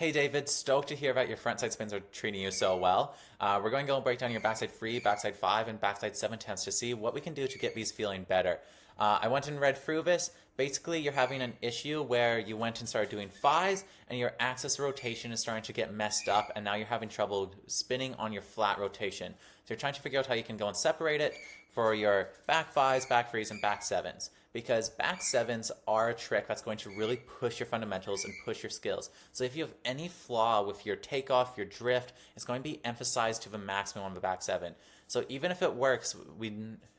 Hey David, stoked to hear about your frontside spins are treating you so well. We're going to go and break down your backside free, backside 5, and backside 7 tenths to see what we can do to get these feeling better. I went and read through this. Basically, you're having an issue where you went and started doing 5s, and your axis rotation is starting to get messed up, and now you're having trouble spinning on your flat rotation. So you're trying to figure out how you can go and separate it for your back 5s, back 3s, and back 7s, because back 7s are a trick that's going to really push your fundamentals and push your skills. So if you have any flaw with your takeoff, your drift, it's going to be emphasized to the maximum on the back 7. So even if it works, we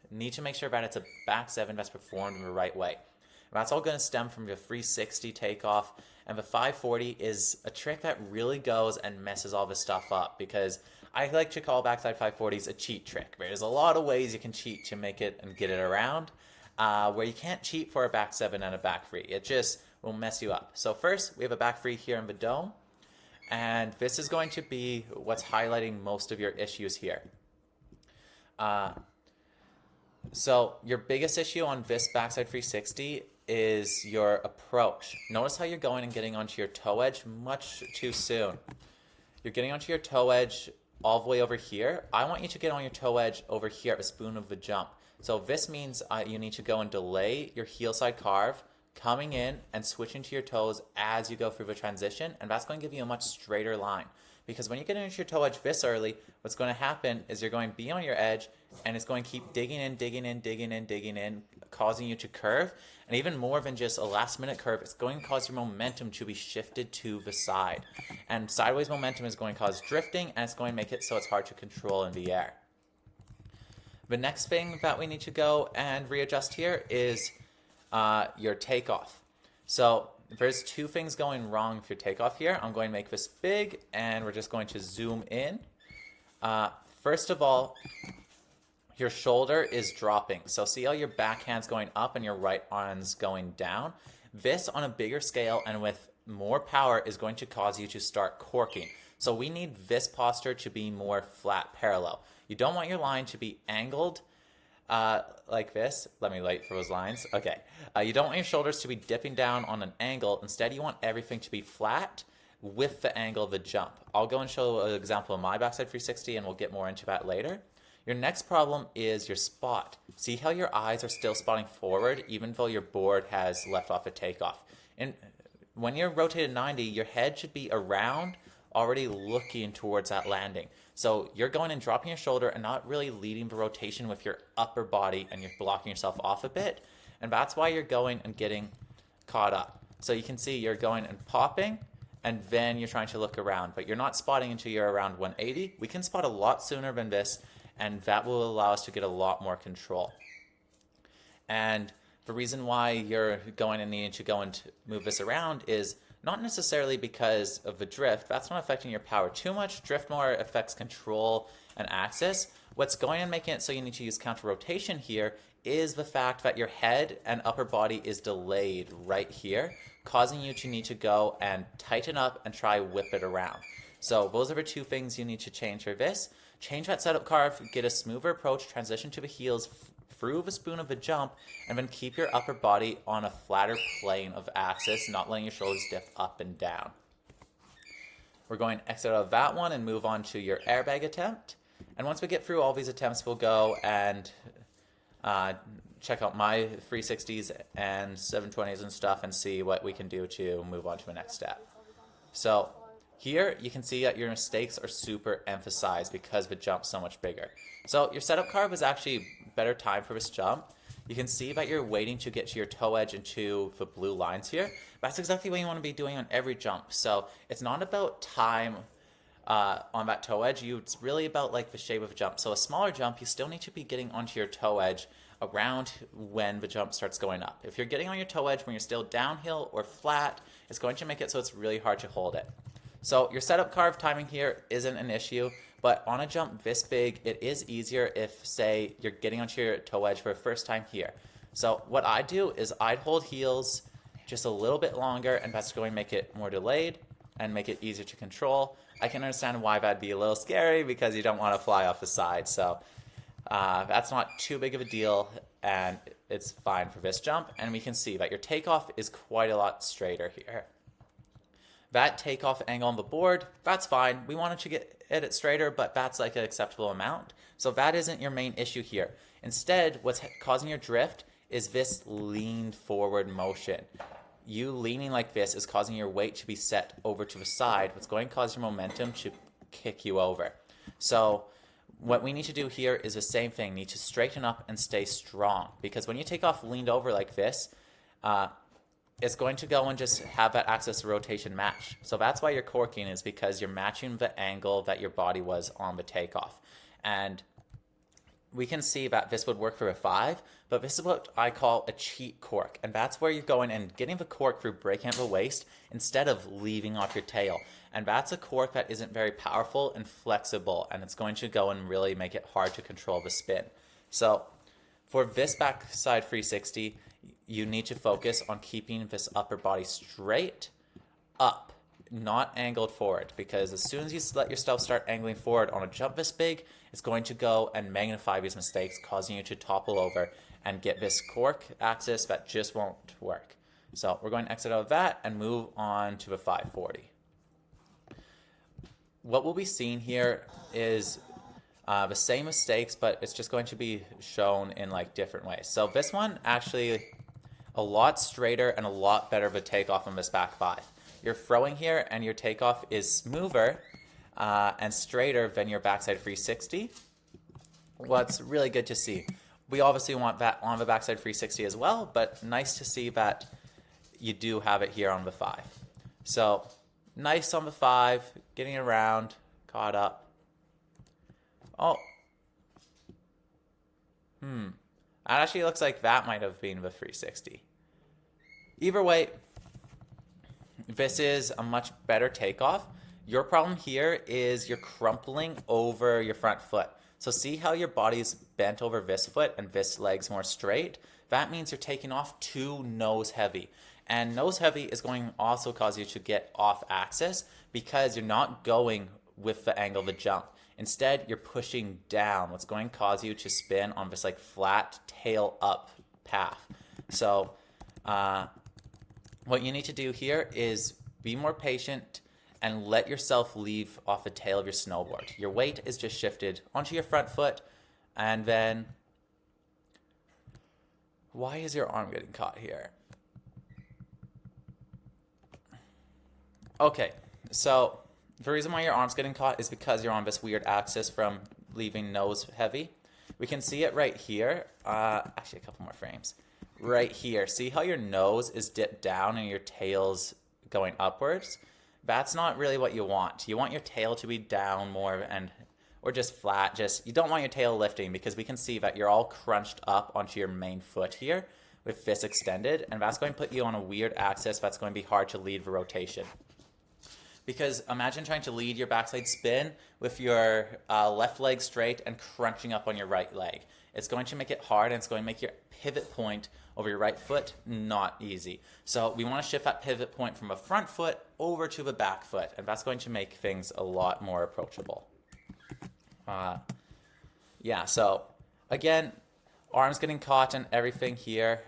need to make sure that it's a back 7 that's performed in the right way. And that's all going to stem from the 360 takeoff, and the 540 is a trick that really goes and messes all this stuff up, because I like to call backside 540s a cheat trick. There's a lot of ways you can cheat to make it and get it around, where you can't cheat for a back 7 and a back 3. It just will mess you up. So first, we have a back 3 here in the dome, and this is going to be what's highlighting most of your issues here. So your biggest issue on this backside 360 is your approach. Notice how you're going and getting onto your toe edge much too soon. You're getting onto your toe edge all the way over here. I want you to get on your toe edge over here at the spoon of the jump. So this means you need to go and delay your heel side carve, coming in and switching to your toes as you go through the transition, and that's going to give you a much straighter line. Because when you get into your toe edge this early, what's going to happen is you're going to be on your edge, and it's going to keep digging in, causing you to curve. And even more than just a last minute curve, it's going to cause your momentum to be shifted to the side. And sideways momentum is going to cause drifting, and it's going to make it so it's hard to control in the air. The next thing that we need to go and readjust here is your takeoff. So there's two things going wrong with your takeoff here. I'm going to make this big, and we're just going to zoom in. First of all, your shoulder is dropping. So see how your back hand's going up and your right arm's going down? This on a bigger scale and with more power is going to cause you to start corking. So we need this posture to be more flat parallel. You don't want your line to be angled like this. Let me wait for those lines. Okay. You don't want your shoulders to be dipping down on an angle. Instead, you want everything to be flat with the angle of the jump. I'll go and show an example of my backside 360, and we'll get more into that later. Your next problem is your spot. See how your eyes are still spotting forward even though your board has left off a takeoff. And when you're rotated 90, your head should be around, already looking towards that landing. So you're going and dropping your shoulder and not really leading the rotation with your upper body, and you're blocking yourself off a bit. And that's why you're going and getting caught up. So you can see you're going and popping, and then you're trying to look around, but you're not spotting until you're around 180. We can spot a lot sooner than this, and that will allow us to get a lot more control. And the reason why you're going and needing to go and move this around is not necessarily because of the drift. That's not affecting your power too much. Drift more affects control and axis. What's going and making it so you need to use counter rotation here is the fact that your head and upper body is delayed right here, causing you to need to go and tighten up and try whip it around. So those are the two things you need to change for this. Change that setup carve, get a smoother approach, transition to the heels through the spoon of the jump, and then keep your upper body on a flatter plane of axis, not letting your shoulders dip up and down. We're going to exit out of that one and move on to your airbag attempt. And once we get through all these attempts, we'll go and check out my 360s and 720s and stuff and see what we can do to move on to the next step. So here you can see that your mistakes are super emphasized because the jump's so much bigger. So your setup carve is actually better time for this jump. You can see that you're waiting to get to your toe edge into the blue lines here. That's exactly what you want to be doing on every jump. So it's not about time on that toe edge. It's really about like the shape of the jump. So a smaller jump, you still need to be getting onto your toe edge around when the jump starts going up. If you're getting on your toe edge when you're still downhill or flat, it's going to make it so it's really hard to hold it. So your setup carve timing here isn't an issue, but on a jump this big, it is easier if, say, you're getting onto your toe edge for the first time here. So what I do is I'd hold heels just a little bit longer, and that's going to make it more delayed and make it easier to control. I can understand why that'd be a little scary because you don't want to fly off the side. So that's not too big of a deal, and it's fine for this jump. And we can see that your takeoff is quite a lot straighter here. That takeoff angle on the board, that's fine. We wanted to get it straighter, but that's like an acceptable amount. So that isn't your main issue here. Instead, what's causing your drift is this leaned forward motion. You leaning like this is causing your weight to be set over to the side, what's going to cause your momentum to kick you over. So what we need to do here is the same thing. Need to straighten up and stay strong, because when you take off leaned over like this, it's going to go and just have that axis of rotation match. So that's why you're corking, is because you're matching the angle that your body was on the takeoff. And we can see that this would work for a 5, but this is what I call a cheat cork. And that's where you're going and getting the cork through breaking at the waist instead of leaving off your tail. And that's a cork that isn't very powerful and flexible, and it's going to go and really make it hard to control the spin. So for this backside 360, you need to focus on keeping this upper body straight up, not angled forward, because as soon as you let yourself start angling forward on a jump this big, it's going to go and magnify these mistakes, causing you to topple over and get this cork axis that just won't work. So we're going to exit out of that and move on to the 540. What we'll be seeing here is the same mistakes, but it's just going to be shown in like different ways. So this one actually a lot straighter and a lot better of a takeoff on this back 5. You're throwing here and your takeoff is smoother and straighter than your backside 360. What's really good to see. We obviously want that on the backside 360 as well, but nice to see that you do have it here on the 5. So nice on the 5, getting around, caught up. Oh. It actually looks like that might have been the 360. Either way, this is a much better takeoff. Your problem here is you're crumpling over your front foot. So see how your body's bent over this foot and this leg's more straight? That means you're taking off too nose heavy. And nose heavy is going to also cause you to get off axis because you're not going with the angle of the jump. Instead, you're pushing down, what's going to cause you to spin on this like flat tail up path. So what you need to do here is be more patient and let yourself leave off the tail of your snowboard. Your weight is just shifted onto your front foot, and then why is your arm getting caught here? Okay, so the reason why your arm's getting caught is because you're on this weird axis from leaving nose heavy. We can see it right here. Actually, a couple more frames. Right here. See how your nose is dipped down and your tail's going upwards? That's not really what you want. You want your tail to be down more or just flat. You don't want your tail lifting, because we can see that you're all crunched up onto your main foot here with this extended, and that's going to put you on a weird axis that's going to be hard to lead the rotation. Because imagine trying to lead your backside spin with your left leg straight and crunching up on your right leg. It's going to make it hard, and it's going to make your pivot point over your right foot not easy. So we want to shift that pivot point from a front foot over to the back foot, and that's going to make things a lot more approachable. Yeah, so again, arms getting caught and everything here.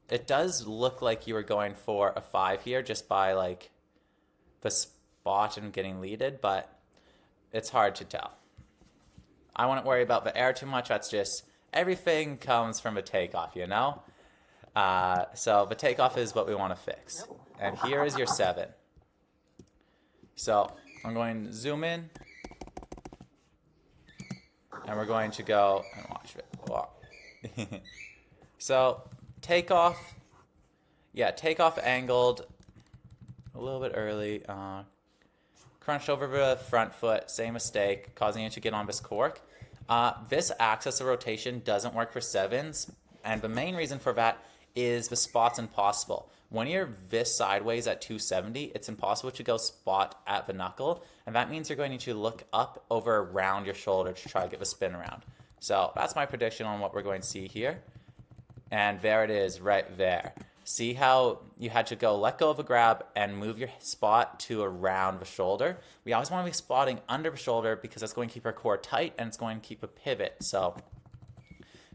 It does look like you were going for a 5 here just by like the spot and getting leaded, but it's hard to tell. I wouldn't worry about the air too much. That's just everything comes from a takeoff, you know? So the takeoff is what we want to fix. And here is your 7. So I'm going to zoom in. And we're going to go and watch it walk. So takeoff. Yeah, takeoff angled a little bit early. Crunched over the front foot. Same mistake, causing you to get on this cork. This axis of rotation doesn't work for 7s. And the main reason for that is the spot's impossible. When you're this sideways at 270, it's impossible to go spot at the knuckle, and that means you're going to look up over around your shoulder to try to get the spin around. So that's my prediction on what we're going to see here. And there it is right there. See how you had to go let go of a grab and move your spot to around the shoulder? We always want to be spotting under the shoulder because that's going to keep our core tight and it's going to keep a pivot. So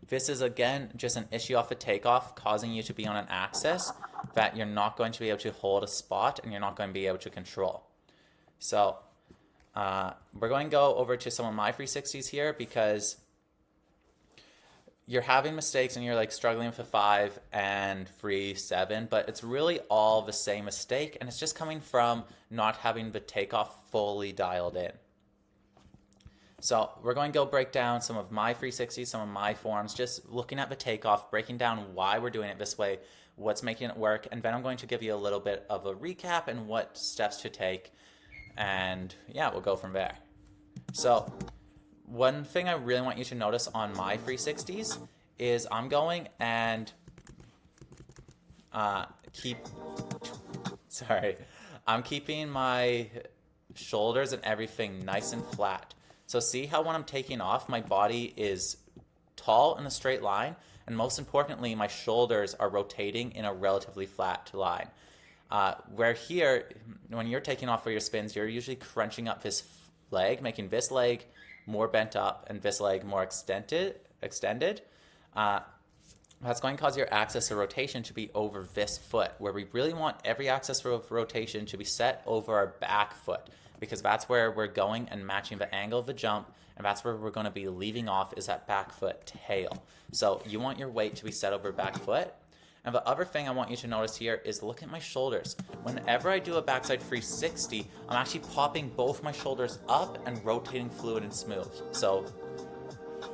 this is, again, just an issue off the takeoff, causing you to be on an axis that you're not going to be able to hold a spot and you're not going to be able to control. So we're going to go over to some of my 360s here because you're having mistakes and you're like struggling with a 5 and 3, 7, but it's really all the same mistake, and it's just coming from not having the takeoff fully dialed in. So we're going to go break down some of my 360s, some of my forms, just looking at the takeoff, breaking down why we're doing it this way, what's making it work, and then I'm going to give you a little bit of a recap and what steps to take, and yeah, we'll go from there. So one thing I really want you to notice on my 360s is I'm going and I'm keeping my shoulders and everything nice and flat. So see how when I'm taking off, my body is tall in a straight line, and most importantly, my shoulders are rotating in a relatively flat line. Where here, when you're taking off for your spins, you're usually crunching up this leg, making this leg more bent up and this leg more extended. That's going to cause your axis of rotation to be over this foot, where we really want every axis of rotation to be set over our back foot, because that's where we're going and matching the angle of the jump, and that's where we're going to be leaving off is that back foot tail. So you want your weight to be set over back foot. And the other thing I want you to notice here is look at my shoulders. Whenever I do a backside 360, I'm actually popping both my shoulders up and rotating fluid and smooth. So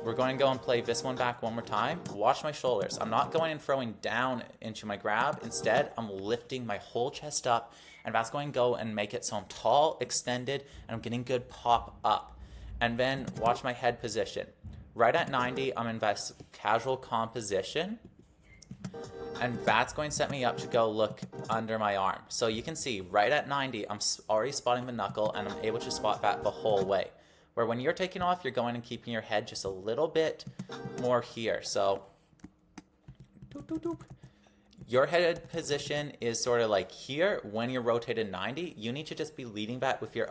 we're going to go and play this one back one more time. Watch my shoulders. I'm not going and throwing down into my grab. Instead, I'm lifting my whole chest up, and that's going to go and make it so I'm tall, extended, and I'm getting good pop up. And then watch my head position. Right at 90, I'm in this casual calm position. And that's going to set me up to go look under my arm. So you can see right at 90, I'm already spotting the knuckle, and I'm able to spot that the whole way. Where when you're taking off, you're going and keeping your head just a little bit more here. So your head position is sort of like here. When you're rotated 90, you need to just be leading that with your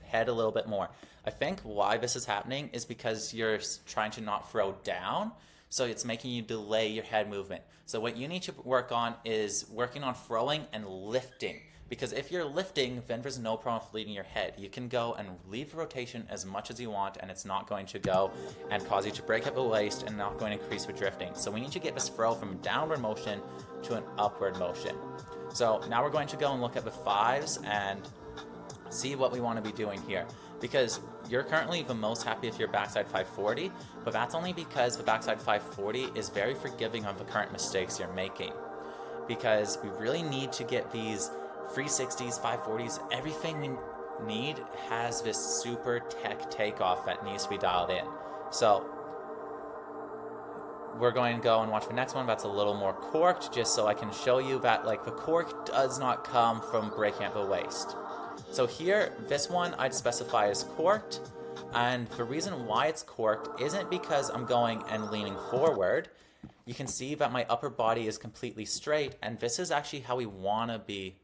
head a little bit more. I think why this is happening is because you're trying to not throw down. So it's making you delay your head movement. So what you need to work on is working on throwing and lifting. Because if you're lifting, then there's no problem with leading your head. You can go and leave the rotation as much as you want, and it's not going to go and cause you to break up the waist and not going to increase the drifting. So we need to get this throw from downward motion to an upward motion. So now we're going to go and look at the 5s and see what we want to be doing here. Because you're currently the most happy with your backside 540, but that's only because the backside 540 is very forgiving of the current mistakes you're making. Because we really need to get these 360s, 540s, everything we need has this super tech takeoff that needs to be dialed in. So we're going to go and watch the next one that's a little more corked, just so I can show you that like the cork does not come from breaking at the waist. So here, this one I'd specify as corked, and the reason why it's corked isn't because I'm going and leaning forward. You can see that my upper body is completely straight, and this is actually how we want to be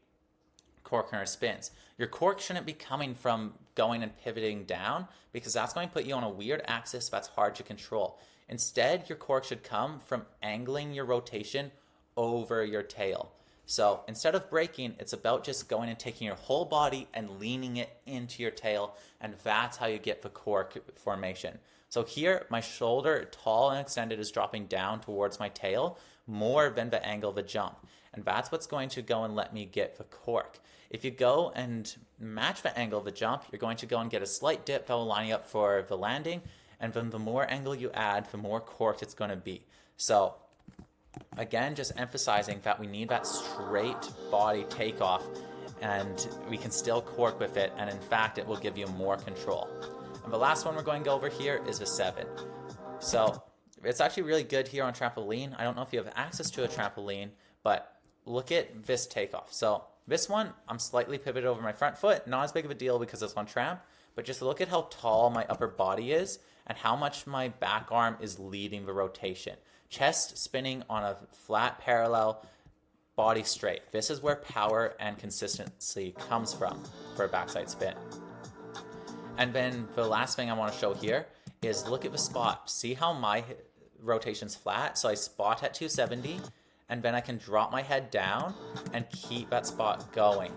corking our spins. Your cork shouldn't be coming from going and pivoting down, because that's going to put you on a weird axis that's hard to control. Instead, your cork should come from angling your rotation over your tail. So instead of braking, it's about just going and taking your whole body and leaning it into your tail, and that's how you get the cork formation. So here, my shoulder, tall and extended, is dropping down towards my tail more than the angle of the jump. And that's what's going to go and let me get the cork. If you go and match the angle of the jump, you're going to go and get a slight dip that will line you up for the landing, and then the more angle you add, the more corked it's going to be. So again, just emphasizing that we need that straight body takeoff, and we can still cork with it, and in fact, it will give you more control. And the last one we're going to go over here is the 7. So it's actually really good here on trampoline. I don't know if you have access to a trampoline, but look at this takeoff. So this one, I'm slightly pivoted over my front foot. Not as big of a deal because it's on tramp, but just look at how tall my upper body is and how much my back arm is leading the rotation. Chest spinning on a flat parallel, body straight. This is where power and consistency comes from for a backside spin. And then the last thing I want to show here is look at the spot. See how my rotation's flat? So I spot at 270, and then I can drop my head down and keep that spot going.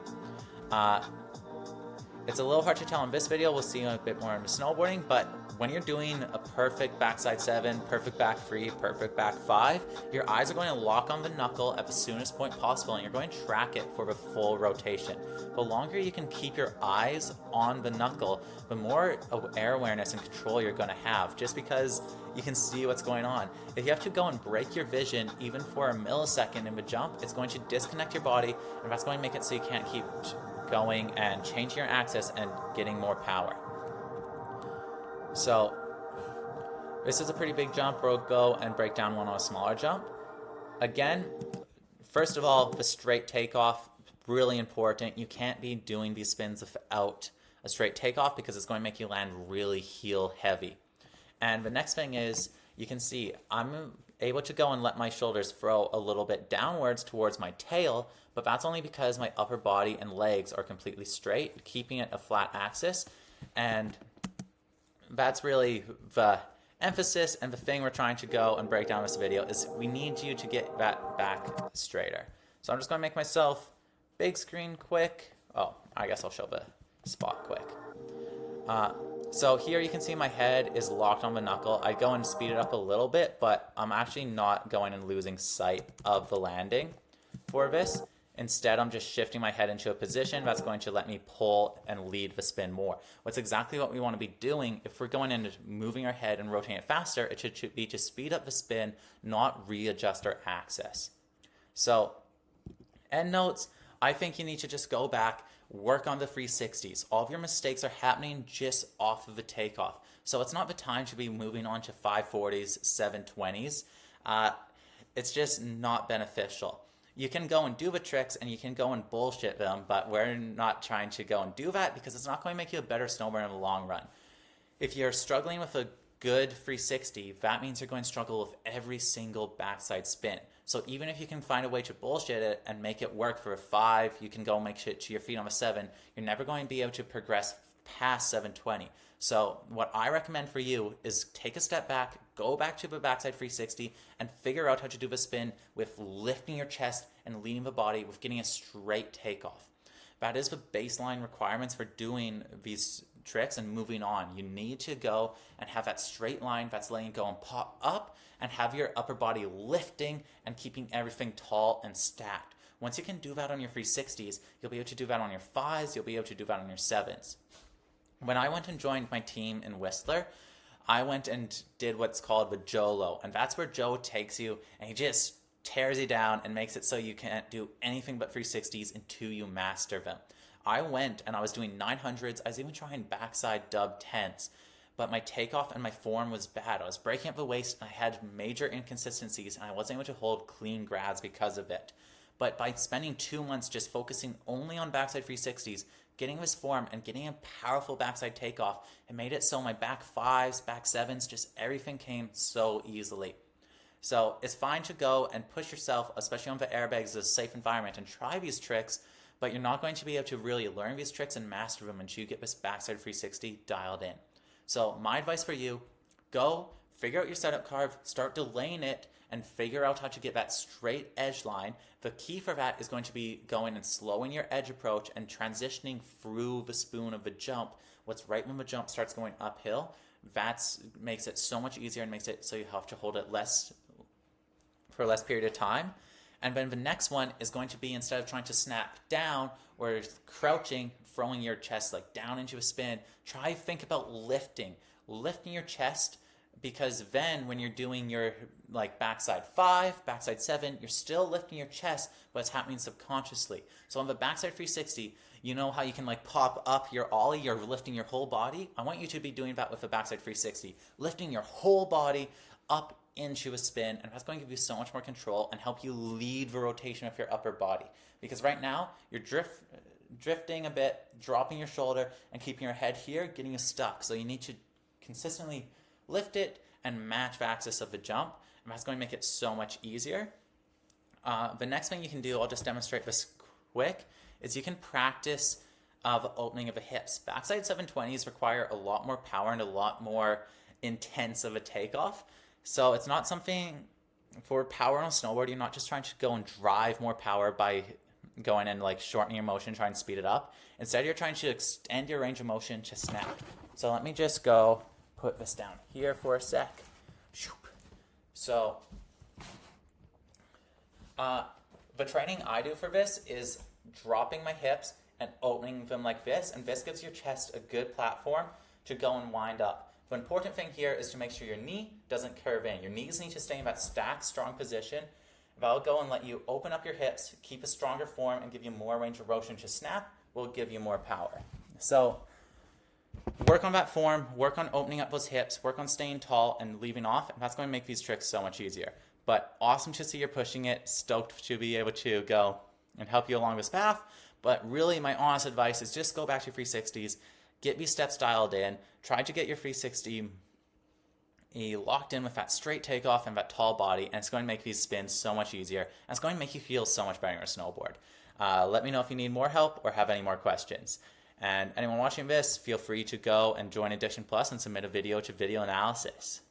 It's a little hard to tell in this video. We'll see a bit more in the snowboarding, but when you're doing a perfect backside 7, perfect back 3, perfect back 5, your eyes are going to lock on the knuckle at the soonest point possible, and you're going to track it for the full rotation. The longer you can keep your eyes on the knuckle, the more air awareness and control you're going to have, just because you can see what's going on. If you have to go and break your vision even for a millisecond in the jump, it's going to disconnect your body, and that's going to make it so you can't keep going and changing your axis and getting more power. So this is a pretty big jump. We'll go and break down one on a smaller jump. Again, first of all, the straight takeoff, really important. You can't be doing these spins without a straight takeoff because it's going to make you land really heel heavy. And the next thing is, you can see I'm able to go and let my shoulders throw a little bit downwards towards my tail, but that's only because my upper body and legs are completely straight, keeping it a flat axis. And that's really the emphasis, and the thing we're trying to go and break down this video is we need you to get that back straighter. So I'm just going to make myself big screen quick. Oh, I guess I'll show the spot quick. So here you can see my head is locked on the knuckle. I go and speed it up a little bit, but I'm actually not going and losing sight of the landing for this. Instead, I'm just shifting my head into a position that's going to let me pull and lead the spin more. What's exactly what we want to be doing. If we're going in and moving our head and rotating it faster, it should be to speed up the spin, not readjust our axis. So, end notes, I think you need to just go back, work on the 360s. All of your mistakes are happening just off of the takeoff. So it's not the time to be moving on to 540s, 720s. It's just not beneficial. You can go and do the tricks and you can go and bullshit them, but we're not trying to go and do that because it's not going to make you a better snowboarder in the long run. If you're struggling with a good 360, that means you're going to struggle with every single backside spin. So even if you can find a way to bullshit it and make it work for a 5, you can go make it to your feet on a 7, you're never going to be able to progress past 720. So what I recommend for you is take a step back, go back to the backside 360, and figure out how to do the spin with lifting your chest and leaning the body with getting a straight takeoff. That is the baseline requirements for doing these tricks and moving on. You need to go and have that straight line that's letting you go and pop up and have your upper body lifting and keeping everything tall and stacked. Once you can do that on your 360s, you'll be able to do that on your 5s, you'll be able to do that on your 7s. When I went and joined my team in Whistler, I went and did what's called the Jolo, and that's where Joe takes you and he just tears you down and makes it so you can't do anything but 360s until you master them. I went and I was doing 900s, I was even trying backside dub 10s, but my takeoff and my form was bad. I was breaking up the waist and I had major inconsistencies and I wasn't able to hold clean grabs because of it. But by spending 2 months just focusing only on backside 360s, getting this form and getting a powerful backside takeoff, it made it so my back 5s, back 7s, just everything came so easily. So it's fine to go and push yourself, especially on the airbags, as a safe environment, and try these tricks, but you're not going to be able to really learn these tricks and master them until you get this backside 360 dialed in. So my advice for you, go, figure out your setup carve, start delaying it, and figure out how to get that straight edge line. The key for that is going to be going and slowing your edge approach and transitioning through the spoon of the jump. What's right when the jump starts going uphill, that makes it so much easier and makes it so you have to hold it for a less period of time. And then the next one is going to be, instead of trying to snap down or crouching, throwing your chest like down into a spin, think about lifting your chest, because then when you're doing your like backside 5, backside 7, you're still lifting your chest, but it's happening subconsciously. So on the backside 360, you know how you can like pop up your ollie, you're lifting your whole body? I want you to be doing that with the backside 360, lifting your whole body up into a spin, and that's going to give you so much more control and help you lead the rotation of your upper body. Because right now, you're drifting a bit, dropping your shoulder, and keeping your head here, getting you stuck. So you need to consistently lift it and match the axis of the jump, and that's going to make it so much easier. The next thing you can do, I'll just demonstrate this quick, is you can practice the opening of the hips. Backside 720s require a lot more power and a lot more intense of a takeoff. So it's not something for power on a snowboard, you're not just trying to go and drive more power by going and like shortening your motion, trying to speed it up. Instead, you're trying to extend your range of motion to snap. So let me just go put this down here for a sec. So the training I do for this is dropping my hips and opening them like this, and this gives your chest a good platform to go and wind up. The important thing here is to make sure your knee doesn't curve in. Your knees need to stay in that stacked, strong position. That'll go and let you open up your hips, keep a stronger form, and give you more range of motion to snap, will give you more power. So work on that form, work on opening up those hips, work on staying tall and leaving off, and that's going to make these tricks so much easier. But awesome to see you're pushing it, stoked to be able to go and help you along this path. But really, my honest advice is just go back to 360s, get these steps dialed in, try to get your 360 locked in with that straight takeoff and that tall body, and it's going to make these spins so much easier, and it's going to make you feel so much better on a snowboard. Let me know if you need more help or have any more questions. And anyone watching this, feel free to go and join Addiction Plus and submit a video to video analysis.